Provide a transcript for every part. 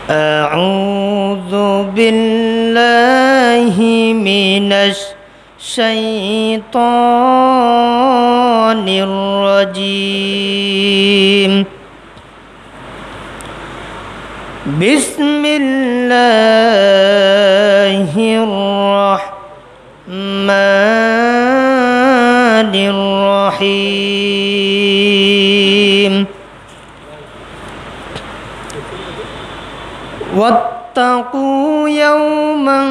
أعوذ بالله من الشيطان الرجيم بسم الله الرحمن الرحيم واتقوا يوما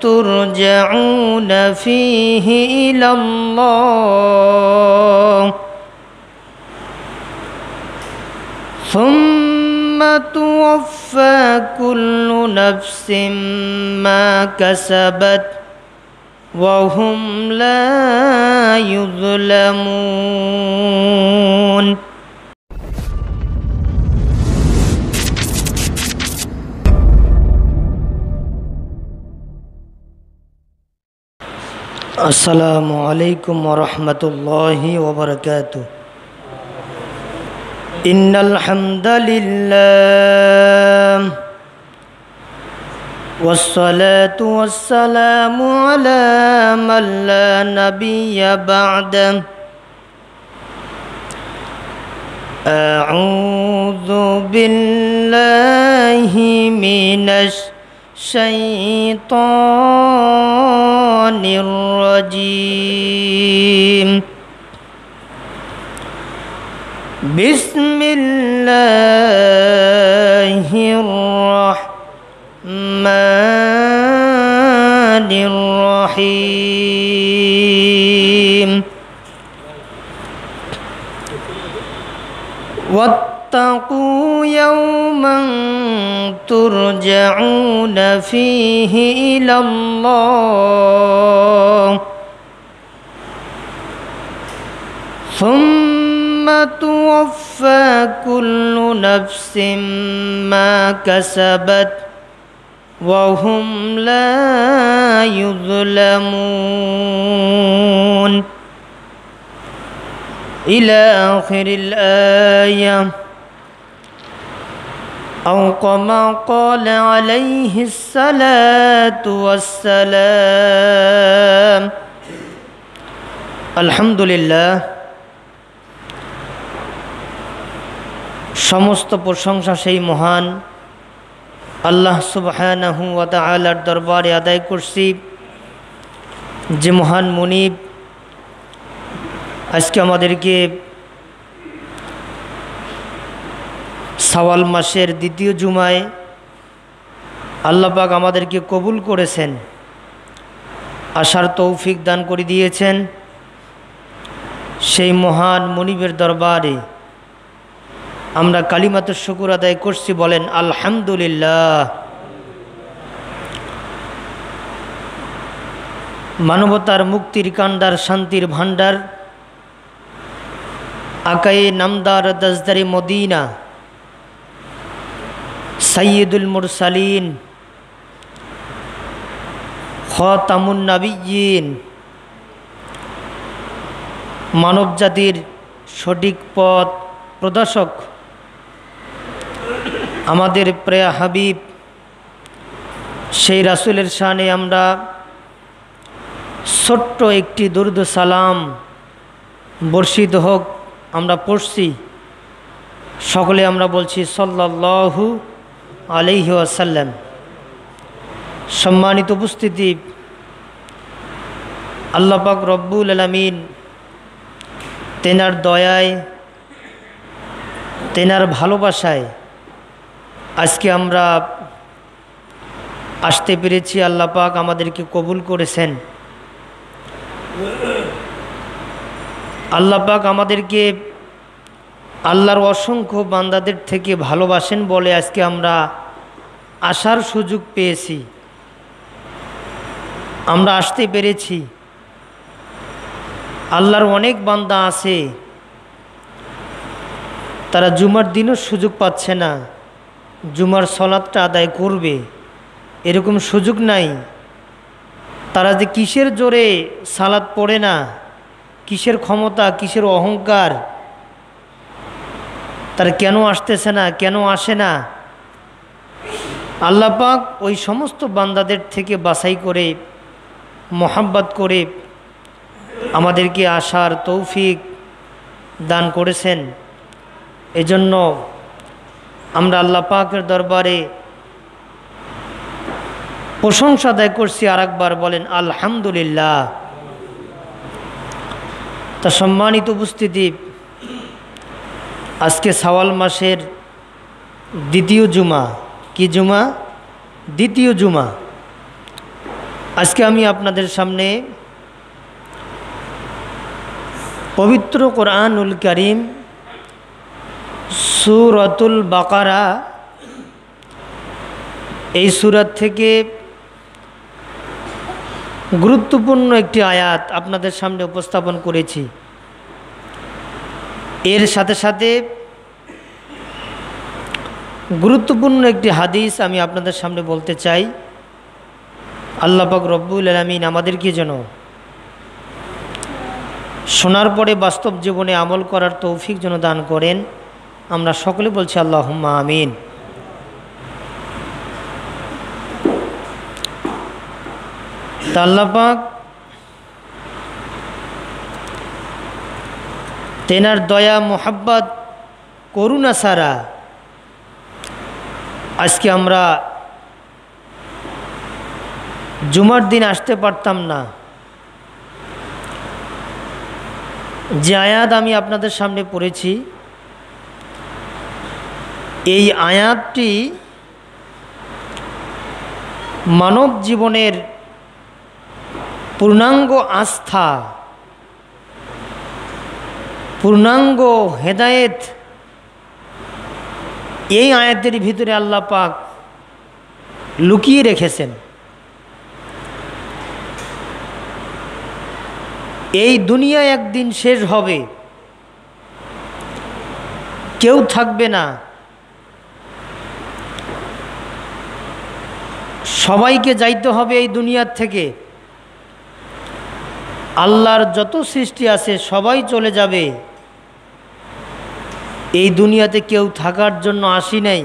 ترجعون فيه إلى الله ثم توفى كل نفس ما كسبت وهم لا يظلمون السلام عليكم ورحمة الله وبركاته إن الحمد لله والصلاة والسلام على من لا نبي بعده أعوذ بالله من الشيطان الرجيم بسم الله الرحمن الرحيم واتقوا يوما ترجعون فيه إلى الله ثم توفى كل نفس ما كسبت وهم لا يظلمون إلى آخر الآية أو كما قال عليه الصلاة والسلام الحمد لله সমস্ত প্রশংসা সেই মহান আল্লাহ সুবহানাহু ওয়া তাআলার দরবারে আদায় করছি যে মহান মুনিব আজকে আমাদেরকে শাওয়াল মাসের দ্বিতীয় জুমায় আল্লাহ পাক আমাদেরকে কবুল করেছেন, আসার তৌফিক দান করে দিয়েছেন। সেই মহান মুনিবের দরবারে আমরা কালিমাত শুকর আদায় করছি, বলেন আলহামদুলিল্লাহ। মানবতার মুক্তির কান্ডার, শান্তির ভান্ডার, আকায়ে নামদার দাসদারে মদিনা, সাইয়্যিদুল মুরসালিন, খাতামুন নবিয়্যিন, মানব জাতির সঠিক পথ প্রদর্শক আমাদের প্রিয় হাবিব সেই রাসূলের শানে আমরা ছোট্ট একটি দরুদ সালাম বর্ষিত হোক আমরা পড়ছি। সকলে আমরা বলছি সাল্লাল্লাহু আলাইহি ওয়াসাল্লাম। সম্মানিত উপস্থিতি, আল্লাহ পাক রব্বুল আলামিন তেনার দয়ায়, তেনার ভালোবাসায় আজকে আমরা আসতে পেরেছি। আল্লাহ পাক আমাদেরকে কবুল করেছেন। আল্লাহ পাক আমাদেরকে আল্লাহর অসংখ্য বান্দাদের থেকে ভালোবাসেন বলে আজকে আমরা আসার সুযোগ পেয়েছি, আমরা আসতে পেরেছি। আল্লাহর অনেক বান্দা আছে তারা জুমার দিনও সুযোগ পাচ্ছে না, জুমার সলাতটা আদায় করবে এরকম সুযোগ নাই। তারা যে কিসের জোরে সালাত পড়ে না, কিসের ক্ষমতা, কিসের অহংকার, তারা কেন আসতেছে না, কেন আসে না, আল্লাহ পাক ওই সমস্ত বান্দাদের থেকে বাছাই করে মোহাব্বত করে আমাদেরকে আসার তৌফিক দান করেছেন। এজন্য আমরা আল্লাহ পাকের দরবারে প্রশংসা আদায় করছি। আর একবার বলেন আলহামদুলিল্লাহ। তা সম্মানিত উপস্থিতি, আজকে শাওয়াল মাসের দ্বিতীয় জুমা। কি জুমা? দ্বিতীয় জুমা। আজকে আমি আপনাদের সামনে পবিত্র কোরআনুল কারীম সূরাতুল বাকারা, এই সূরা থেকে গুরুত্বপূর্ণ একটি আয়াত আপনাদের সামনে উপস্থাপন করেছি। এর সাথে সাথে গুরুত্বপূর্ণ একটি হাদিস আমি আপনাদের সামনে বলতে চাই। আল্লাহ পাক রব্বুল আলামিন আমাদেরকে যেন শোনার পরে বাস্তব জীবনে আমল করার তৌফিক যেন দান করেন। আমরা সকলে বলছি আল্লাহুম্মা আমিন। তা আল্লাহ পাক তেনার দয়া মোহাব্বত করুণা ছাড়া আজকে আমরা জুমার দিন আসতে পারতাম না। যে আয়াত আমি আপনাদের সামনে পড়েছি, এই আয়াতটি মানব জীবনের পূর্ণাঙ্গ আস্থা, পূর্ণাঙ্গ হেদায়েত এই আয়াতের ভিতরে আল্লাহ পাক লুকিয়ে রেখেছেন। এই দুনিয়া একদিন শেষ হবে, কেউ থাকবে না, সবাইকে যাইতে হবে এই দুনিয়ার থেকে। আল্লাহর যত সৃষ্টি আছে সবাই চলে যাবে। এই দুনিয়াতে কেউ থাকার জন্য আসি নাই।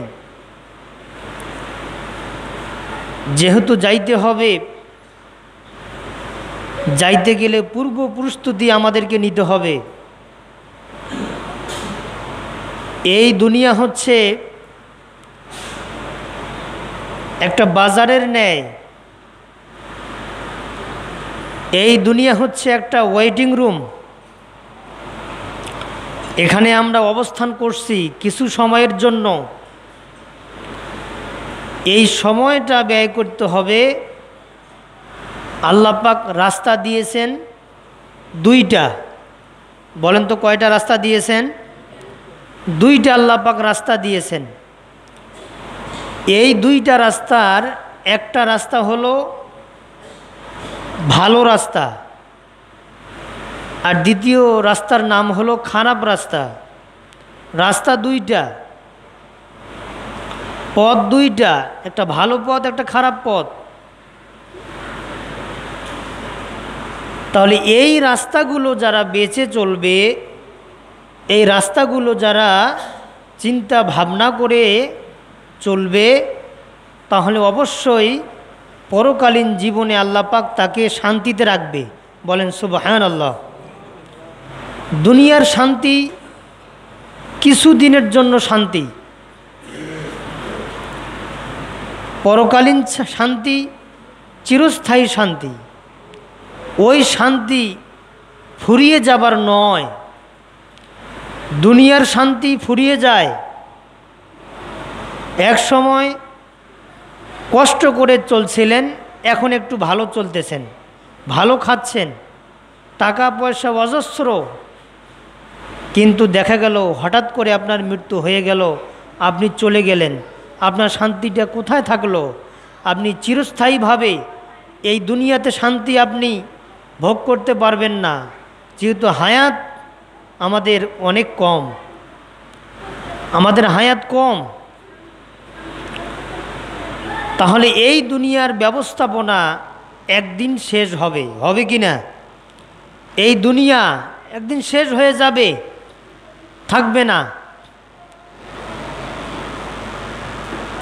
যেহেতু যাইতে হবে, যাইতে গেলে পূর্ব প্রস্তুতি আমাদেরকে নিতে হবে। এই দুনিয়া হচ্ছে একটা বাজারের ন্যায়। এই দুনিয়া হচ্ছে একটা ওয়েটিং রুম। এখানে আমরা অবস্থান করছি কিছু সময়ের জন্য। এই সময়টা ব্যয় করতে হবে। আল্লাহ পাক রাস্তা দিয়েছেন দুইটা। বলেন তো কয়টা রাস্তা দিয়েছেন? দুইটা আল্লাহ পাক রাস্তা দিয়েছেন। এই দুইটা রাস্তার একটা রাস্তা হলো ভালো রাস্তা, আর দ্বিতীয় রাস্তার নাম হলো খারাপ রাস্তা। রাস্তা দুইটা, পথ দুইটা, একটা ভালো পথ, একটা খারাপ পথ। তাহলে এই রাস্তাগুলো যারা বেঁচে চলবে, এই রাস্তাগুলো যারা চিন্তা ভাবনা করে চলবে, তাহলে অবশ্যই পরকালীন জীবনে আল্লাহ পাক তাকে শান্তিতে রাখবে। বলেন সুবহানাল্লাহ। দুনিয়ার শান্তি কিছুদিনের জন্য শান্তি, পরকালীন শান্তি চিরস্থায়ী শান্তি। ওই শান্তি ফুরিয়ে যাবার নয়। দুনিয়ার শান্তি ফুরিয়ে যায়। এক সময় কষ্ট করে চলছিলেন, এখন একটু ভালো চলতেছেন, ভালো খাচ্ছেন, টাকা পয়সা অজস্র, কিন্তু দেখা গেল হঠাৎ করে আপনার মৃত্যু হয়ে গেল, আপনি চলে গেলেন। আপনার শান্তিটা কোথায় থাকলো? আপনি চিরস্থায়ীভাবে এই দুনিয়াতে শান্তি আপনি ভোগ করতে পারবেন না, যেহেতু হায়াত আমাদের অনেক কম, আমাদের হায়াত কম। তাহলে এই দুনিয়ার ব্যবস্থাপনা একদিন শেষ হবে, হবে কি না? এই দুনিয়া একদিন শেষ হয়ে যাবে, থাকবে না।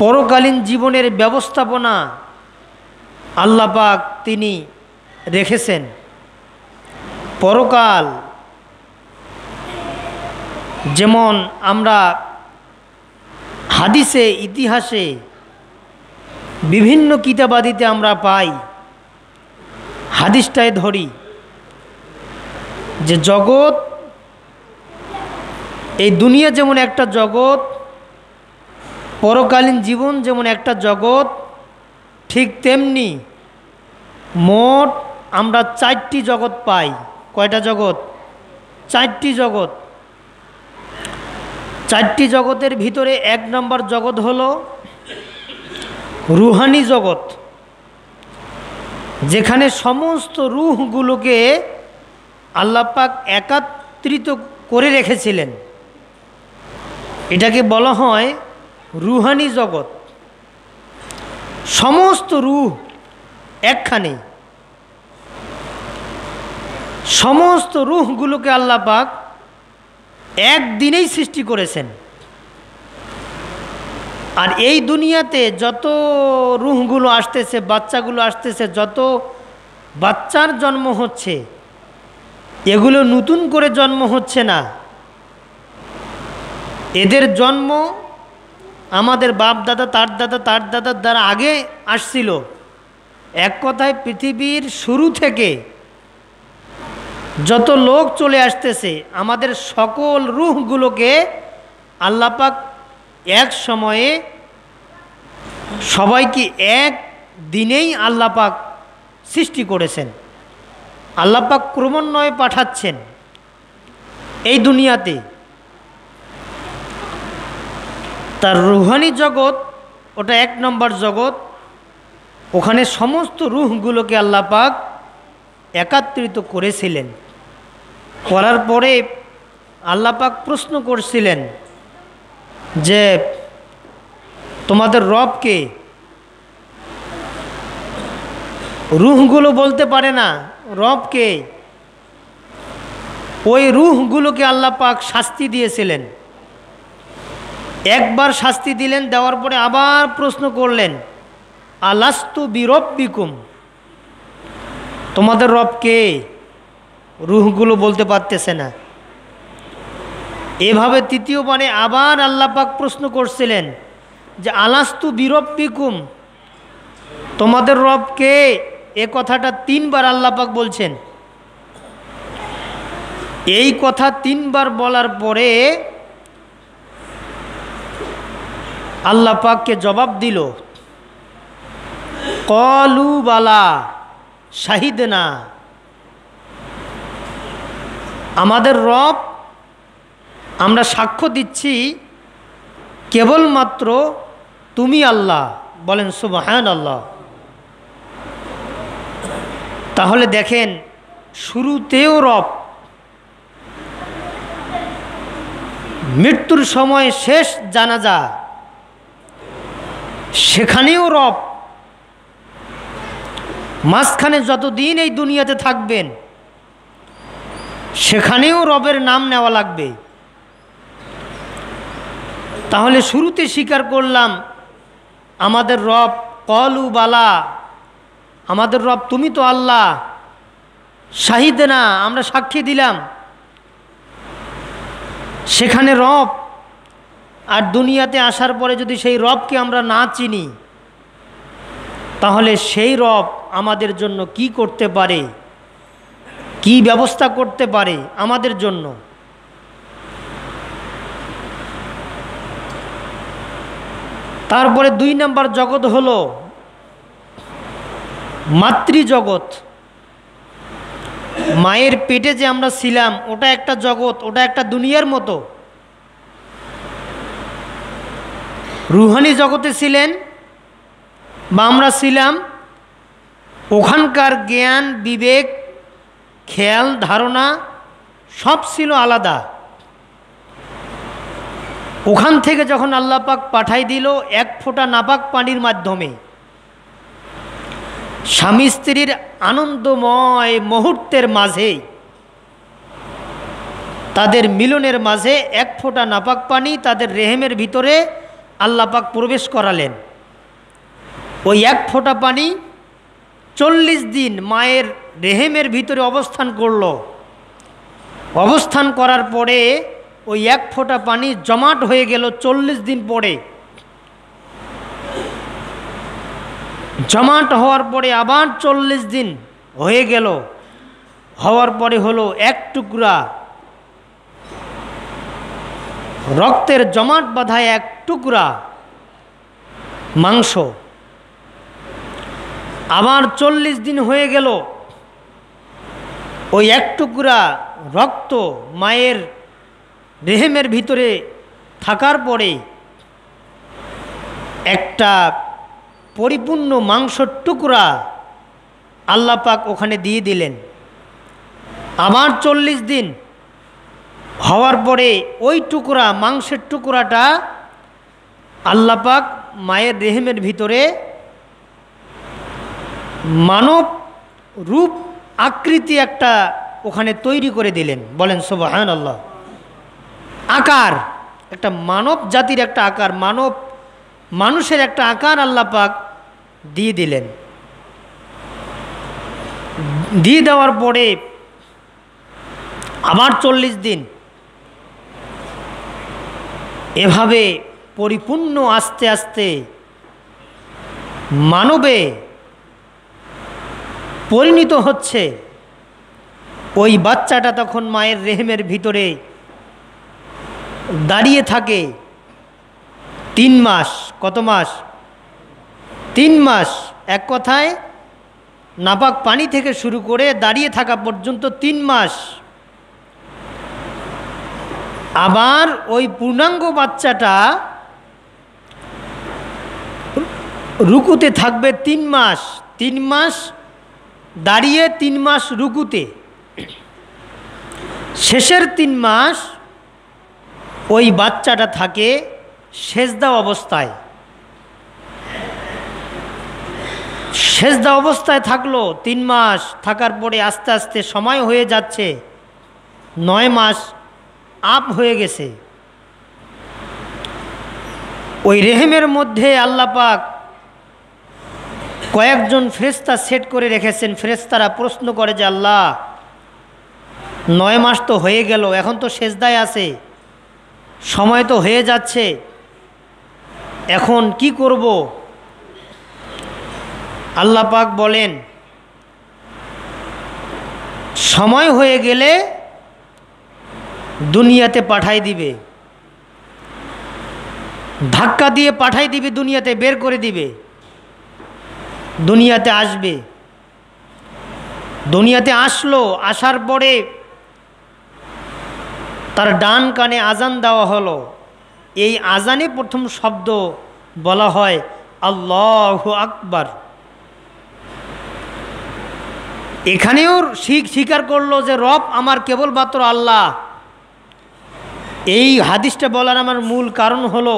পরকালীন জীবনের ব্যবস্থাপনা আল্লাহ পাক তিনি রেখেছেন। পরকাল যেমন আমরা হাদিসে, ইতিহাসে, বিভিন্ন কিতাবাদিতে আমরা পাই, হাদিসটায় ধরি যে জগৎ, এই দুনিয়া যেমন একটা জগৎ, পরকালীন জীবন যেমন একটা জগৎ, ঠিক তেমনি মোট আমরা 4টি জগৎ পাই। কয়টা জগৎ? 4টি জগৎ। 4টি জগতের ভিতরে 1 নম্বর জগৎ হলো রুহানি জগৎ, যেখানে সমস্ত রূহগুলোকে আল্লাহ পাক একত্রিত করে রেখেছিলেন। এটাকে বলা হয় রুহানি জগৎ। সমস্ত রূহ একখানে, সমস্ত রূহগুলোকে আল্লাহ পাক একদিনেই সৃষ্টি করেছেন। আর এই দুনিয়াতে যত রূহগুলো আসতেছে, বাচ্চাগুলো আসতেছে, যত বাচ্চার জন্ম হচ্ছে, এগুলো নতুন করে জন্ম হচ্ছে না। এদের জন্ম আমাদের বাপ দাদা, তার দাদা, তার দাদার দ্বারা আগে আসছিল। এক কথায় পৃথিবীর শুরু থেকে যত লোক চলে আসতেছে, আমাদের সকল রূহগুলোকে আল্লাহ পাক এক সময়ে সবাইকে এক দিনেই আল্লাহ পাক সৃষ্টি করেছেন। আল্লাহ পাক ক্রমান্বয়ে পাঠাচ্ছেন এই দুনিয়াতে। তার রুহানি জগৎ ওটা 1 নম্বর জগৎ। ওখানে সমস্ত রূহগুলোকে আল্লাহ পাক একত্রিত করেছিলেন। করার পরে আল্লাহ পাক প্রশ্ন করছিলেন যে তোমাদের রব কে? রূহগুলো বলতে পারে না রব কে। ওই রূহগুলোকে আল্লাহ পাক শাস্তি দিয়েছিলেন। একবার শাস্তি দিলেন, দেওয়ার পরে আবার প্রশ্ন করলেন, আলাস্তু বিরব্বিকুম, তোমাদের রব কে? রূহগুলো বলতে পারতেছে না। এভাবে তৃতীয়বারে আবার আল্লাহ পাক প্রশ্ন করছিলেন যে আলাস্তু বিরব্বিকুম, তোমাদের রব কে? এ কথাটা 3 বার আল্লাহ পাক বলছেন। এই কথা 3 বার বলার পরে আল্লাহ পাককে জবাব দিল, কলু বালা শাহিদনা, আমাদের রব আমরা সাক্ষ্য দিচ্ছি কেবলমাত্র তুমি আল্লাহ। বলেন সুবহানাল্লাহ। তাহলে দেখেন, শুরুতেও রব, মৃত্যুর সময় শেষ জানাজা সেখানেও রব, মাঝখানে যতদিন এই দুনিয়াতে থাকবেন সেখানেও রবের নাম নেওয়া লাগবে। তাহলে শুরুতে স্বীকার করলাম আমাদের রব, কলু বালা, আমাদের রব তুমি তো আল্লাহ, শাহিদনা, আমরা সাক্ষী দিলাম। সেখানে রব, আর দুনিয়াতে আসার পরে যদি সেই রবকে আমরা না চিনি, তাহলে সেই রব আমাদের জন্য কি করতে পারে, কি ব্যবস্থা করতে পারে আমাদের জন্য। তারপরে 2 নম্বর জগৎ হলো মাতৃজগৎ। মায়ের পেটে যে আমরা ছিলাম ওটা একটা জগৎ, ওটা একটা দুনিয়ার মতো। রুহানি জগতে ছিলেন বা আমরা ছিলাম, ওখানকার জ্ঞান, বিবেক, খেয়াল, ধারণা সব ছিল আলাদা। ওখান থেকে যখন আল্লাহ পাক পাঠাই দিল 1 ফোঁটা নাপাক পানির মাধ্যমে, স্বামী স্ত্রীর আনন্দময় মুহূর্তের মাঝে, তাদের মিলনের মাঝে 1 ফোঁটা নাপাক পানি তাদের রেহেমের ভিতরে আল্লাহ পাক প্রবেশ করালেন। ওই এক ফোঁটা পানি 40 দিন মায়ের রেহেমের ভিতরে অবস্থান করল। অবস্থান করার পরে ওই এক ফোঁটা পানি জমাট হয়ে গেল 40 দিন পরে। জমাট হওয়ার পরে আবার 40 দিন হয়ে গেল। হওয়ার পরে হলো এক টুকরা রক্তের জমাট বাঁধা এক টুকরা মাংস। আবার 40 দিন হয়ে গেল। ওই এক টুকরা রক্ত মায়ের রেহেমের ভিতরে থাকার পরে একটা পরিপূর্ণ মাংসর টুকরা আল্লাহ পাক ওখানে দিয়ে দিলেন। আবার 40 দিন হওয়ার পরে ওই টুকরা মাংসের টুকরাটা আল্লাহ পাক মায়ের রেহেমের ভিতরে মানব রূপ আকৃতি একটা ওখানে তৈরি করে দিলেন। বলেন সুবহানাল্লাহ। আকার, একটা মানব জাতির একটা আকার, মানুষের একটা আকার আল্লাহ পাক দিয়ে দিলেন। দিয়ে দেওয়ার পরে আবার 40 দিন এভাবে পরিপূর্ণ আস্তে আস্তে মানবে পরিণত হচ্ছে। ওই বাচ্চাটা তখন মায়ের রেহেমের ভিতরে দাঁড়িয়ে থাকে 3 মাস। কত মাস? 3 মাস। এক কথায় নাপাক পানি থেকে শুরু করে দাঁড়িয়ে থাকা পর্যন্ত 3 মাস। আবার ওই পূর্ণাঙ্গ বাচ্চাটা রুকুতে থাকবে 3 মাস। 3 মাস দাঁড়িয়ে, 3 মাস রুকুতে। শেষের 3 মাস ওই বাচ্চাটা থাকে সেজদা অবস্থায়। সেজদা অবস্থায় থাকলো 3 মাস। থাকার পরে আস্তে আস্তে সময় হয়ে যাচ্ছে, 9 মাস আপ হয়ে গেছে। ওই রেহেমের মধ্যে আল্লাহ পাক কয়েকজন ফেরেশতা সেট করে রেখেছেন। ফেরেশতারা প্রশ্ন করে যে আল্লাহ, 9 মাস তো হয়ে গেল, এখন তো সেজদায় আছে, সময় তো হয়ে যাচ্ছে, এখন কি করব? আল্লাহ পাক বলেন, সময় হয়ে গেলে দুনিয়াতে পাঠাই দিবে, ধাক্কা দিয়ে পাঠাই দিবে, দুনিয়াতে বের করে দিবে, দুনিয়াতে আসবে। দুনিয়াতে আসলো, আসার পরে তার ডান কানে আজান দেওয়া হলো। এই আজানে প্রথম শব্দ বলা হয় আল্লাহু আকবার। এখানেও স্বীকার করলো যে রব আমার কেবলমাত্র আল্লাহ। এই হাদিসটা বলার আমার মূল কারণ হলো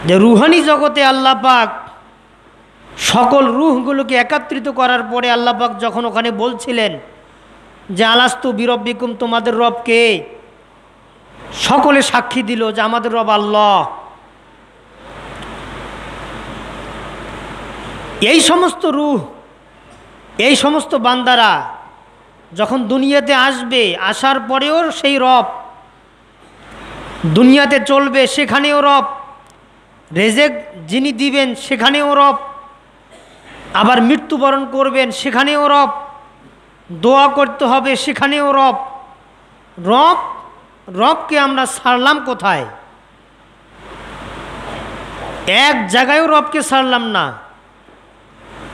যে রুহানি জগতে আল্লাহ পাক সকল রূহগুলোকে একত্রিত করার পরে আল্লাহ পাক যখন ওখানে বলছিলেন যে আলাস্তু বিরব্বিকুম, তোমাদের রব কে? সকলে সাক্ষী দিল যে আমাদের রব আল্লাহ। এই সমস্ত রূহ, এই সমস্ত বান্দারা যখন দুনিয়াতে আসবে, আসার পরেও সেই রব, দুনিয়াতে চলবে সেখানেও রব, রেজেক যিনি দিবেন সেখানেও রব, আবার মৃত্যুবরণ করবেন সেখানেও রব, দোয়া করতে হবে সেখানেও রব। রবকে আমরা ছাড়লাম কোথায়? এক জায়গায়ও রবকে ছাড়লাম না,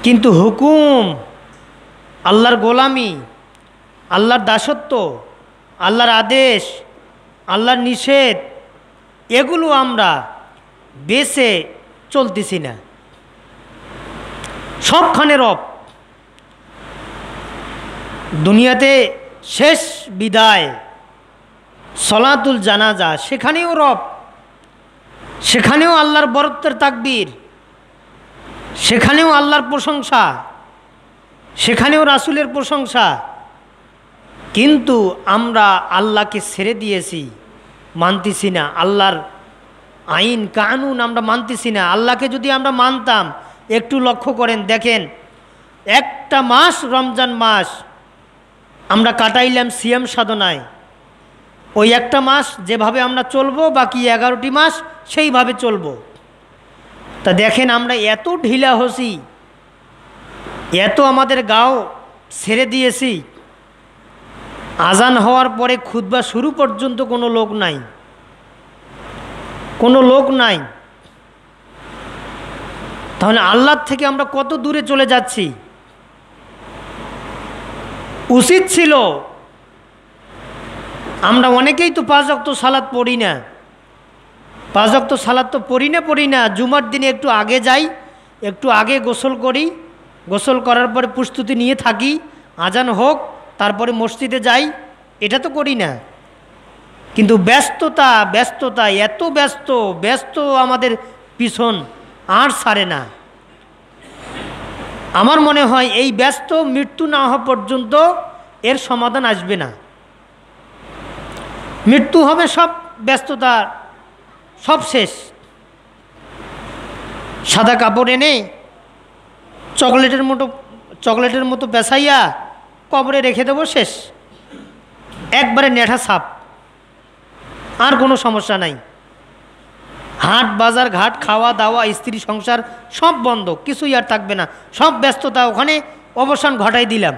কিন্তু হুকুম, আল্লাহর গোলামি, আল্লাহর দাসত্ব, আল্লাহর আদেশ, আল্লাহর নিষেধ, এগুলো আমরা বেছে চলতেছি না। সবখানে রব। দুনিয়াতে শেষ বিদায় সলাতুল জানাজা, সেখানেও রব, সেখানেও আল্লাহর বরত্বের তাকবীর, সেখানেও আল্লাহর প্রশংসা, সেখানেও রাসূলের প্রশংসা। কিন্তু আমরা আল্লাহকে ছেড়ে দিয়েছি, মানতেছি না, আল্লাহর আইন কানুন আমরা মানতেছি না। আল্লাহকে যদি আমরা মানতাম, একটু লক্ষ্য করেন, দেখেন একটা মাস রমজান মাস আমরা কাটাইলাম সিয়াম সাধনায়, ওই একটা মাস যেভাবে আমরা চলবো বাকি 11টি মাস সেইভাবে চলবো। তা দেখেন আমরা এত ঢিলা হসি, এত আমাদের গাও ছেড়ে দিয়েছি, আজান হওয়ার পরে খুতবা শুরু পর্যন্ত কোনো লোক নাই, কোনো লোক নাই। তাহলে আল্লাহর থেকে আমরা কত দূরে চলে যাচ্ছি। উচিত ছিল, আমরা অনেকেই তো 5 ওয়াক্ত সালাত পড়ি না, 5 ওয়াক্ত সালাত তো পড়ি না। জুমার দিনে একটু আগে যাই, একটু আগে গোসল করি, গোসল করার পরে প্রস্তুতি নিয়ে থাকি, আজান হোক তারপরে মসজিদে যাই, এটা তো করি না। কিন্তু ব্যস্ততা ব্যস্ততা এত ব্যস্ত আমাদের পিছন আর ছাড়ে না। আমার মনে হয় এই ব্যস্ত মৃত্যু না হওয়া পর্যন্ত এর সমাধান আসবে না। মৃত্যু হবে, সব ব্যস্ততা সব শেষ। সাদা কাপড় এনে চকলেটের মতো পেঁচাইয়া কবরে রেখে দেবো, শেষ, একবারে নেঠা সাপ, আর কোনো সমস্যা নাই। হাট বাজার ঘাট, খাওয়া দাওয়া, স্ত্রী সংসার সব বন্ধ, কিছুই আর থাকবে না, সব ব্যস্ততা ওখানে অবসান ঘটাই দিলাম।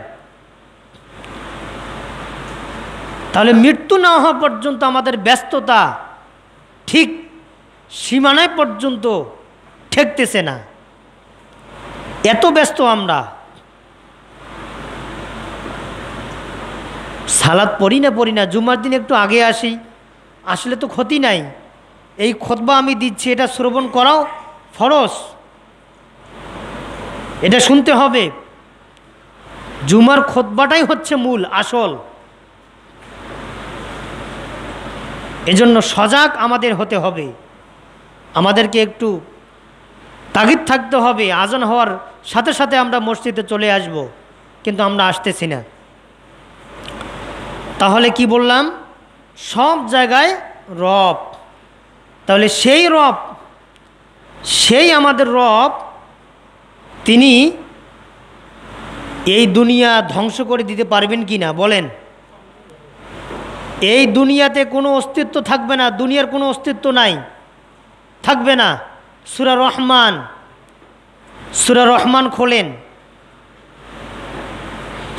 তাহলে মৃত্যু না হওয়া পর্যন্ত আমাদের ব্যস্ততা ঠিক সীমানায় পর্যন্ত ঠেকতেছে না, এত ব্যস্ত আমরা। সালাত পড়ি না, জুমার দিন একটু আগে আসি, আসলে তো ক্ষতি নাই। এই খুতবা আমি দিচ্ছি, এটা শ্রবণ করাও ফরজ, এটা শুনতে হবে। জুমার খুতবাটাই হচ্ছে মূল আসল। এজন্য সজাগ আমাদের হতে হবে, আমাদেরকে একটু তাগিদ থাকতে হবে। আজান হওয়ার সাথে সাথে আমরা মসজিদে চলে আসব, কিন্তু আমরা আসতেছি না। তাহলে কি বললাম, সব জায়গায় রব। তাহলে সেই রব, সেই আমাদের রব, তিনি এই দুনিয়া ধ্বংস করে দিতে পারবেন কি না বলেন? এই দুনিয়াতে কোনো অস্তিত্ব থাকবে না, দুনিয়ার কোনো অস্তিত্ব নাই, থাকবে না। সূরা রহমান খোলেন,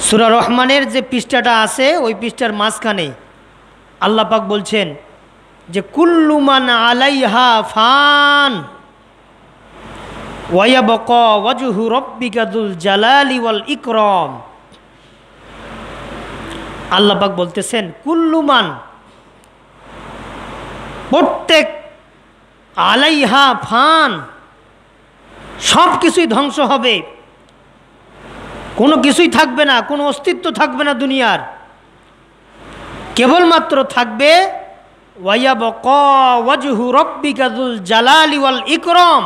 সূরা রহমানের যে পৃষ্ঠাটা আছে ওই পৃষ্ঠার মাঝখানে আল্লাহ পাক বলছেন যে কুল্লু মান আলাইহা ফান ওয়া ইয়াবকা ওয়াজহু রাব্বিকা যুল জালালি ওয়াল ইকরাম। আল্লাহ পাক বলতেছেন কুল্লু মান, প্রত্যেক, আলাইহা ফান, সব কিছুই ধ্বংস হবে, কোনো কিছুই থাকবে না, কোনো অস্তিত্ব থাকবে না দুনিয়ার। কেবলমাত্র থাকবে ওয়ায়াবকা ওয়াজহু রাব্বিকা যুল জালালি ওয়াল ইকরাম,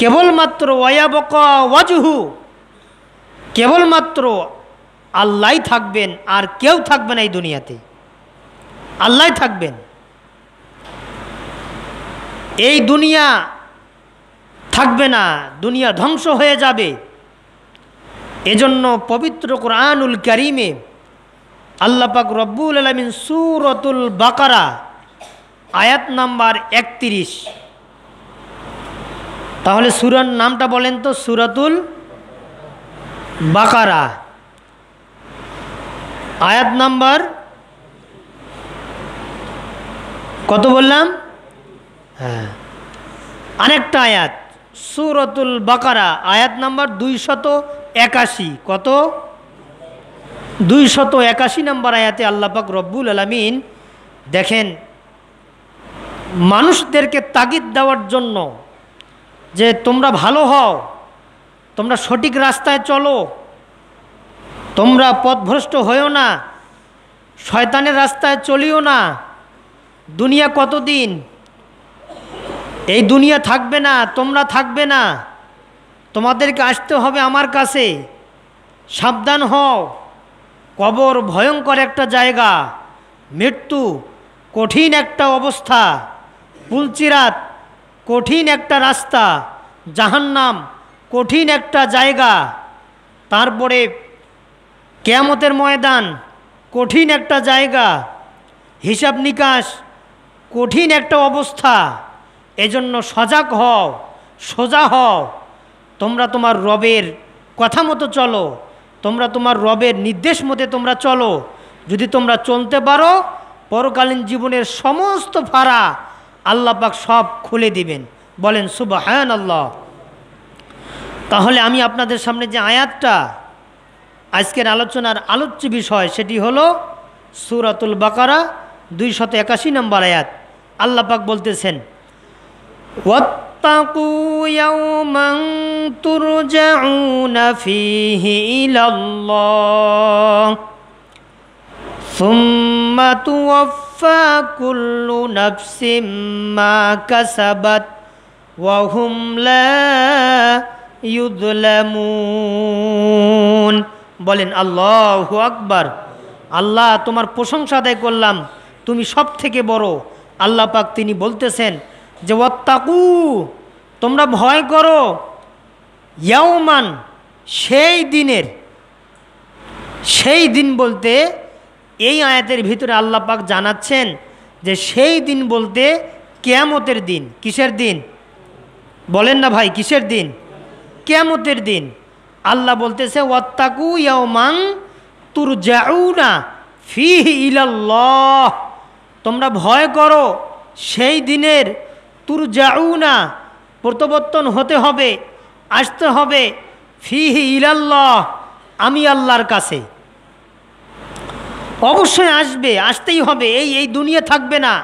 কেবলমাত্র ওয়ায়াবকা ওয়াজহু, কেবলমাত্র আল্লাহই থাকবেন, আর কেউ থাকবে না এই দুনিয়াতে, আল্লাহই থাকবেন। এই দুনিয়া থাকবে না, দুনিয়া ধ্বংস হয়ে যাবে। এজন্য পবিত্র কোরআনুল কারীমে আল্লাহ পাক রব্বুল আলামিন সূরাতুল বাকারা আয়াত নাম্বার 31, তাহলে সূরার নামটা বলেন তো, সূরাতুল বাকারা, আয়াত নাম্বার কত বললাম? হ্যাঁ, আরেকটা আয়াত সূরাতুল বাকারা আয়াত নাম্বার 281। কত? 281 নম্বর আয়াতে আল্লাহ পাক রব্বুল আলামিন দেখেন মানুষদেরকে তাগিদ দেওয়ার জন্য যে তোমরা ভালো হও, তোমরা সঠিক রাস্তায় চলো, তোমরা পথভ্রষ্ট হয়েও না, শয়তানের রাস্তায় চলিও না। দুনিয়া কতদিন, এই দুনিয়া থাকবে না, তোমরা থাকবে না, তোমাদেরকে আসতে হবে আমার কাছে। সাবধান হও, কবর ভয়ঙ্কর একটা জায়গা, মৃত্যু কঠিন একটা অবস্থা, পুলচিরাত কঠিন একটা রাস্তা, জাহান্নাম কঠিন একটা জায়গা, তারপরে কিয়ামতের ময়দান কঠিন একটা জায়গা, হিসাব নিকাশ কঠিন একটা অবস্থা। এজন্য সজাগ হও, সোজা হও, তোমরা তোমার রবের কথা মতো চলো, তোমরা তোমার রবের নির্দেশ মতে তোমরা চলো। যদি তোমরা চলতে পারো, পরকালীন জীবনের সমস্ত ফাড়া আল্লাহ পাক সব খুলে দিবেন। বলেন সুবহানাল্লাহ। তাহলে আমি আপনাদের সামনে যে আয়াতটা আজকের আলোচনার আলোচ্য বিষয়, সেটি হলো সূরাতুল বাকারা 281 নম্বর আয়াত। আল্লাহ পাক বলতেছেন, ওয়াত্তাকু ইয়াওমান তুরজাউনা ফীহি ইলাল্লাহ সুম্মা তুওয়াফফা কুল্লু নাফসিম মা কাসাবাত ওয়া হুম লা ইউযলামুন। বলেন আল্লাহু আকবার। আল্লাহ তোমার প্রশংসা আদায় করলাম, তুমি সব থেকে বড়। আল্লাহ পাক তিনি বলতেছেন যে ওয়াত্তাকু, তোমরা ভয় করো, ইয়াওমান, সেই দিনের। সেই দিন বলতে এই আয়াতের ভিতরে আল্লাহ পাক জানাচ্ছেন যে সেই দিন বলতে কিয়ামতের দিন। কিসের দিন বলেন না ভাই, কিসের দিন? কিয়ামতের দিন। আল্লাহ বলতেছে ওয়াত্তাকু ইয়াওমান তুরজাউনা ফীহি ইলাল্লাহ, তোমরা ভয় করো সেই দিনের, তুরজাউনা প্রত্যাবর্তন হতে হবে, আসতে হবে, ফীহি ইলাল্লাহ আমি আল্লাহর কাছে। অবশ্যই আসবে, আসতেই হবে, এই দুনিয়া থাকবে না,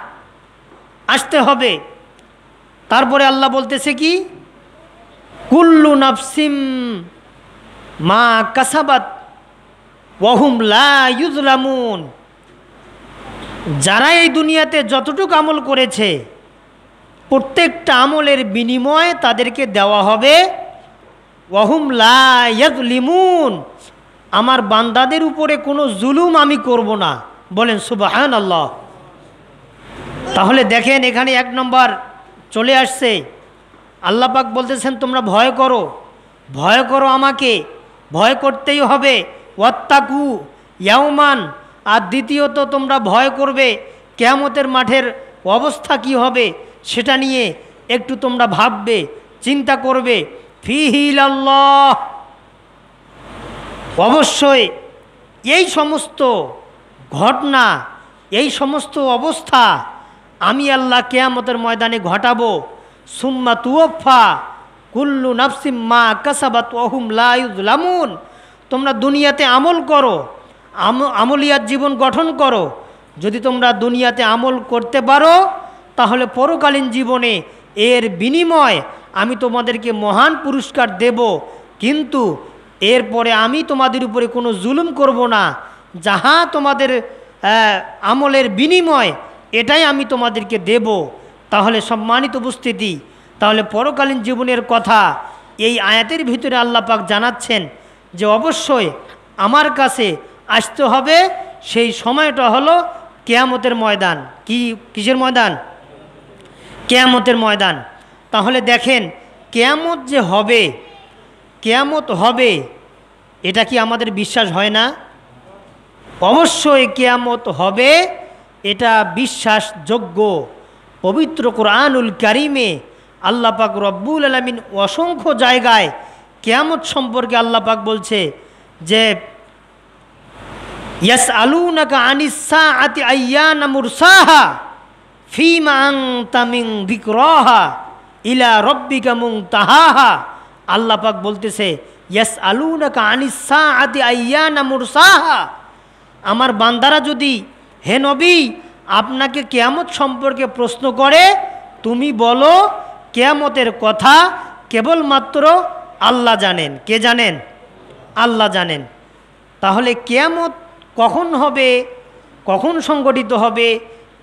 আসতে হবে। তারপরে আল্লাহ বলতেছে কি, কুল্লু নাফসিম মা কাসাবাত ওয়া হুম লা ইউযলামুন, যারা এই দুনিয়াতে যতটুকু আমল করেছে প্রত্যেকটা আমলের বিনিময়ে তাদেরকে দেওয়া হবে। ওয়া হুম লা ইয়াযলিমুন, আমার বান্দাদের উপরে কোনো জুলুম আমি করব না। বলেন সুবহানাল্লাহ। তাহলে দেখেন এখানে 1 নম্বর চলে আসছে। আল্লাহ পাক বলতেছেন তোমরা ভয় করো, ভয় করো আমাকে, ভয় করতেই হবে। ওয়াত্তাকু ইয়াওমান, আর দ্বিতীয়ত তোমরা ভয় করবে কিয়ামতের মাঠের অবস্থা কি হবে সেটা নিয়ে একটু তোমরা ভাববে, চিন্তা করবে। ফীহি ইলাল্লাহ, অবশ্যই এই সমস্ত ঘটনা, এই সমস্ত অবস্থা আমি আল্লাহ কিয়ামতের ময়দানে ঘটাবো। সুম্মা তুওয়াফফা কুল্লু নাফসিম মা কাসাবাত ওয়া হুম লা ইউযলামুন, তোমরা দুনিয়াতে আমল করো, আমলিয়াত জীবন গঠন করো। যদি তোমরা দুনিয়াতে আমল করতে পারো তাহলে পরকালীন জীবনে এর বিনিময় আমি তোমাদেরকে মহান পুরস্কার দেব, কিন্তু এরপরে আমি তোমাদের উপরে কোনো জুলুম করব না। যাহা তোমাদের আমলের বিনিময় এটাই আমি তোমাদেরকে দেব। তাহলে সম্মানিত উপস্থিতি, তাহলে পরকালীন জীবনের কথা এই আয়াতের ভিতরে আল্লাহ পাক জানাচ্ছেন যে অবশ্যই আমার কাছে আসতে হবে। সেই সময়টা হলো কিয়ামতের ময়দান। কিসের ময়দান? কিয়ামতের ময়দান। তাহলে দেখেন কিয়ামত যে হবে, কিয়ামত হবে, এটা কি আমাদের বিশ্বাস হয় না? অবশ্যই কিয়ামত হবে, এটা বিশ্বাসযোগ্য। পবিত্র কুরআনুল কারীমে আল্লাহ পাক রব্বুল আলামিন অসংখ্য জায়গায় কিয়ামত সম্পর্কে আল্লাহ পাক বলছে যে ইয়াসআলুনাকা আনিস সাআতি আইয়ানা মুরসাহা ফীমা আনতা মিন যিকরাহা ইলা রাব্বিকা মুনতাহাহা। আল্লাহ পাক বলতেছে ইয়াসআলুনাকা আনিস সাআতি আইয়ানা মুরসাহা, আমার বান্দারা যদি হে নবী আপনাকে কিয়ামত সম্পর্কে প্রশ্ন করে, তুমি বলো কিয়ামতের কথা কেবলমাত্র আল্লাহ জানেন। কে জানেন? আল্লাহ জানেন। তাহলে কিয়ামত কখন হবে, কখন সংগঠিত হবে,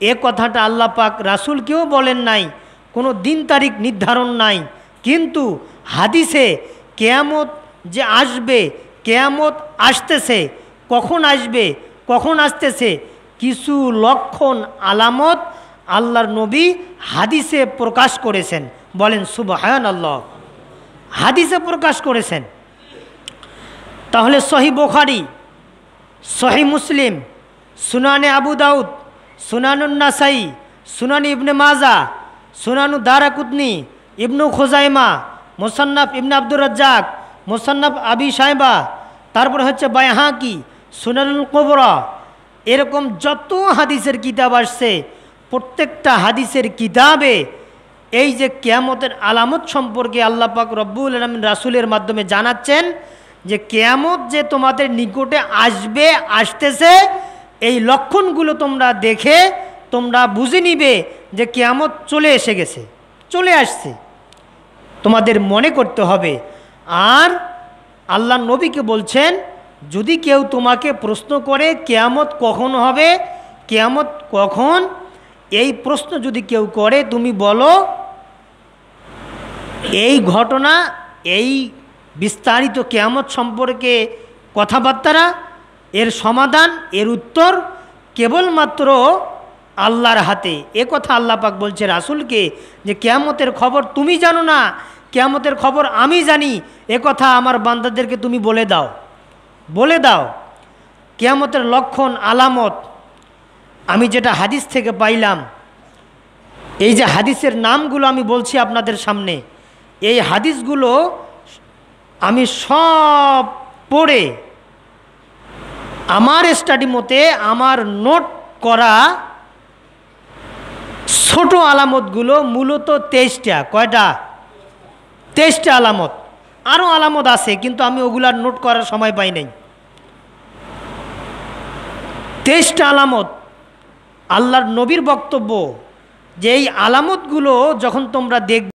এ কথাটা আল্লাহ পাক রাসূলকেও বলেন নাই, কোনো দিন তারিখ নির্ধারণ নাই। কিন্তু হাদিসে কিয়ামত যে আসবে, কিয়ামত আসতেছে, কখন আসবে, কখন আসতেছে, কিছু লক্ষণ আলামত আল্লাহর নবী হাদিসে প্রকাশ করেছেন। বলেন সুবহানাল্লাহ, হাদিসে প্রকাশ করেছেন। তাহলে সহি বুখারী, সহি মুসলিম, সুনানে আবু দাউদ, সুনানুন নাসাই, সুনানি ইবনে মাজা, সুনানু দারাকুতনি, ইবনু খুজাইমা, মুসান্নাফ ইবনে আব্দুর রাজ্জাক, মুসান্নাফ আবি সাইবা, তারপরে হচ্ছে বাইহাকি, সুনানুল কুবরা, এরকম যত হাদিসের কিতাব আসছে প্রত্যেকটা হাদিসের কিতাবে এই যে কিয়ামতের আলামত সম্পর্কে আল্লাহ পাক রব্বুল আলামিন রাসূলের মাধ্যমে জানাচ্ছেন যে কিয়ামত যে তোমাদের নিকটে আসবে, আসতেছে, এই লক্ষণগুলো তোমরা দেখে তোমরা বুঝে নিবে যে কিয়ামত চলে এসে গেছে, চলে আসছে, তোমাদের মনে করতে হবে। আর আল্লাহ নবীকে বলছেন যদি কেউ তোমাকে প্রশ্ন করে কিয়ামত কখন হবে, কিয়ামত কখন, এই প্রশ্ন যদি কেউ করে তুমি বলো এই ঘটনা, এই বিস্তারিত কিয়ামত সম্পর্কে কথাবার্তা, এর সমাধান, এর উত্তর কেবলমাত্র আল্লাহর হাতে। এ কথা আল্লাহ পাক বলছে রাসূলকে যে কিয়ামতের খবর তুমি জানো না, কিয়ামতের খবর আমি জানি, এ কথা আমার বান্দাদেরকে তুমি বলে দাও, বলে দাও। কিয়ামতের লক্ষণ আলামত আমি যেটা হাদিস থেকে পাইলাম, এই যে হাদিসের নামগুলো আমি বলছি আপনাদের সামনে, এই হাদিসগুলো আমি সব পড়ে আমার স্টাডি মতে আমার নোট করা ছোট আলামতগুলো মূলত 23টা। কয়টা? 23টা আলামত। আরও আলামত আছে কিন্তু আমি ওগুলার নোট করার সময় পাই নাই। 23টা আলামত আল্লাহর নবীর বক্তব্য যে এই আলামতগুলো যখন তোমরা দেখবে